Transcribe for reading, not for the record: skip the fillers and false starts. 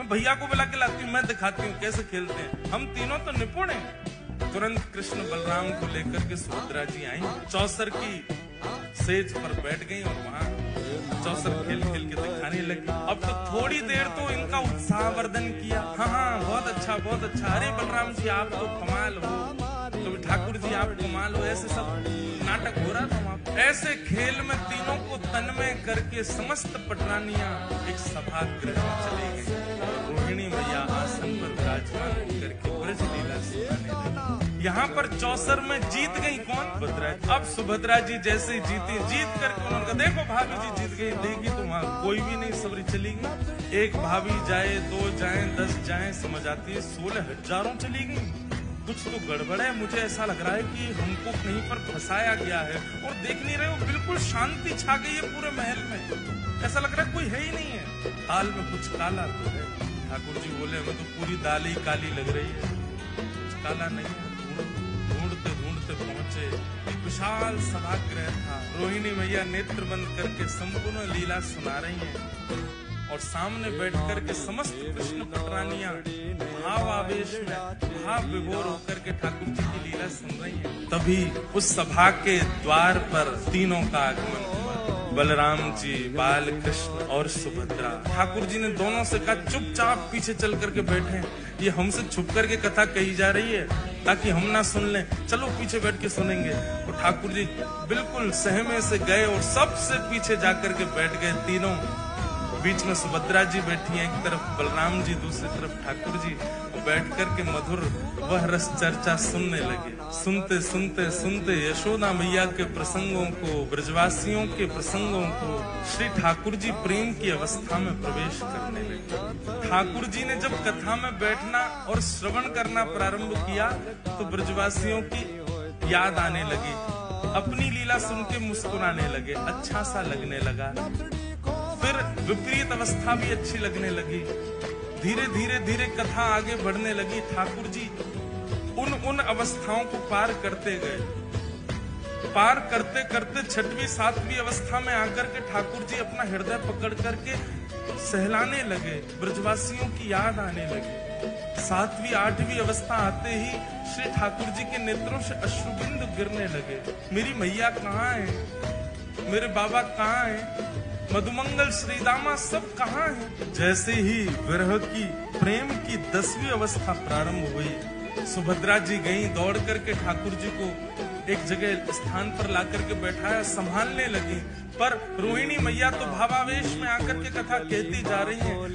मैं भैया को बुला के लाती हूँ, मैं दिखाती हूँ कैसे खेलते हैं, हम तीनों तो निपुण हैं। तुरंत कृष्ण बलराम को लेकर के सुभद्रा जी आई, चौसर की सेज पर बैठ गई और वहां चौसर खेल खेल के दिखाने लगी। अब तो थोड़ी देर तो इनका उत्साहवर्धन किया, हाँ हाँ बहुत अच्छा बहुत अच्छा, अरे बलराम जी आप तो कमाल हो, तो ठाकुर जी आप कमाल हो, ऐसे सब नाटक हो रहा था वहां। ऐसे खेल में तीनों को तन्मय करके समस्त पटरानियां एक सभागृह में चली गई और रोहिणी मैया आसन पर विराजमान करके ब्रज लीला सुनाने लगी। यहाँ पर चौसर में जीत गई कौन? सुभद्रा। अब सुभद्रा जी जैसे जीती, जीत करके उन्होंने कहा देखो भाभी जी जीत गई, देगी तो वहां कोई भी नहीं, सबरी चली गई। एक भाभी जाए, दो जाए, 10 जाए, समझ आती है 16 हजारों चली गई। कुछ तो गड़बड़ है, मुझे ऐसा लग रहा है कि हमको कहीं पर फंसाया गया है। और देख नहीं रहे हो, बिल्कुल शांति छा गई है पूरे महल में, ऐसा लग रहा है कोई है ही नहीं है। दाल में कुछ काला तो है। ठाकुर जी बोले हमें तो पूरी दाल ही काली लग रही है, कुछ काला नहीं है। ढूंढते ढूंढते पहुंचे, एक विशाल सभागृह था। रोहिणी मैया नेत्र बंद करके संपूर्ण लीला सुना रही है और सामने बैठकर के समस्त कृष्ण पटरानियां भाव आवेश में भाव विभोर होकर के ठाकुर जी की लीला सुन रही हैं। तभी उस सभा के द्वार पर तीनों का आगमन हुआ, बलराम जी, बाल कृष्ण और सुभद्रा। ठाकुर जी ने दोनों से कहा चुपचाप पीछे चल करके बैठे, ये हमसे छुप करके कथा कही जा रही है ताकि हम ना सुन लें, चलो पीछे बैठ के सुनेंगे। और ठाकुर जी बिल्कुल सहमे से गए और सबसे पीछे जाकर के बैठ गए तीनों। बीच में सुभद्रा जी बैठी हैं, एक तरफ बलराम जी, दूसरी तरफ ठाकुर जी, बैठ करके मधुर वह रस चर्चा सुनने लगे। सुनते सुनते सुनते यशोदा मैया के प्रसंगों को, ब्रजवासियों के प्रसंगों को, श्री ठाकुर जी प्रेम की अवस्था में प्रवेश करने लगे। ठाकुर जी ने जब कथा में बैठना और श्रवण करना प्रारंभ किया तो ब्रजवासियों की याद आने लगी, अपनी लीला सुन के मुस्कुराने लगे, अच्छा सा लगने लगा। फिर विपरीत अवस्था भी अच्छी लगने लगी। धीरे धीरे धीरे कथा आगे बढ़ने लगी। ठाकुर जी उन अवस्थाओं को पार करते गए। पार करते करते 6वीं 7वीं अवस्था में आकर के ठाकुर जी अपना हृदय पकड़ करके सहलाने लगे, ब्रजवासियों की याद आने लगी। 7वीं 8वीं अवस्था आते ही श्री ठाकुर जी के नेत्रों से अश्रुबिंदु गिरने लगे। मेरी मैया कहाँ है, मेरे बाबा कहाँ है, मधुमंगल श्रीदामा सब कहाँ हैं? जैसे ही विरह की प्रेम की 10वीं अवस्था प्रारंभ हुई, सुभद्रा जी गईं, दौड़ करके ठाकुर जी को एक जगह स्थान पर ला करके बैठाया, संभालने लगी। पर रोहिणी मैया तो भावावेश में आकर के कथा कहती जा रही है।